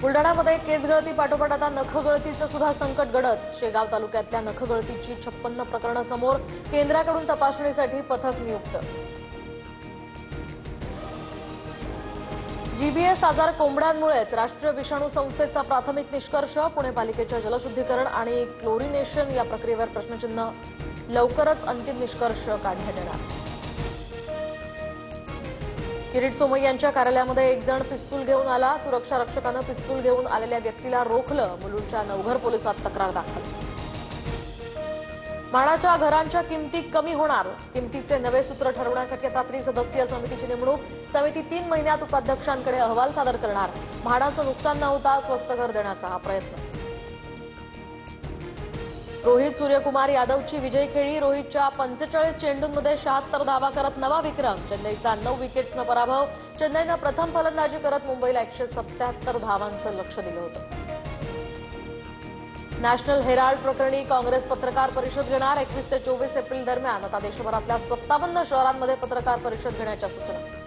बुलडाण्यामध्ये केस गळती पाठोपाठ आता नखगळतीचं सुद्धा संकट घडत। शेगाव तालुक्यातल्या नखगळतीची 56 प्रकरणं समोर, केंद्राकडून तपासणीसाठी पथक नियुक्त। जीबीएस आजार कोंबड्यांमुळेच, राष्ट्रीय विषाणू संस्थेचा प्राथमिक निष्कर्ष। पुणे पालिकेच्या जलशुद्धीकरण आणि क्लोरिनेशन या प्रक्रियेवर प्रश्नचिन्ह, लवकरच अंतिम निष्कर्ष काढण्यात येणार। किरीट सोमय्या यांच्या कार्यालयामध्ये एक जण पिस्तूल घेऊन आला। सुरक्षा रक्षकानं पिस्तूल घेऊन आलेल्या व्यक्तीला रोखलं। मुलुंडच्या नवघर पोलिसात तक्रार दाखल। म्हाडाच्या घरांच्या किमती कमी होणार, किमतीचे नवे सूत्र ठरवण्यासाठी आता त्रिसदस्यीय समितीची नेमणूक। समिती 3 महिन्यात उपाध्यक्षांकडे अहवाल सादर करणार। म्हाडाचं नुकसान न होता स्वस्त घर देण्याचा हा प्रयत्न। रोहित सूर्यकुमार यादवची विजयी खेळी। रोहितच्या 45 चेंडूंमध्ये 76 धावा करत नवा विक्रम। चेन्नईचा 9 विकेट्सनं पराभव। चेन्नईनं प्रथम फलंदाजी करत मुंबईला 177 धावांचं लक्ष्य दिलं होतं। नॅशनल हेराल्ड प्रकरणी काँग्रेस पत्रकार परिषद घेणार। 21 ते 24 एप्रिल दरम्यान आता देशभरातल्या 57 शहरांमध्ये पत्रकार परिषद घेण्याच्या सूचना।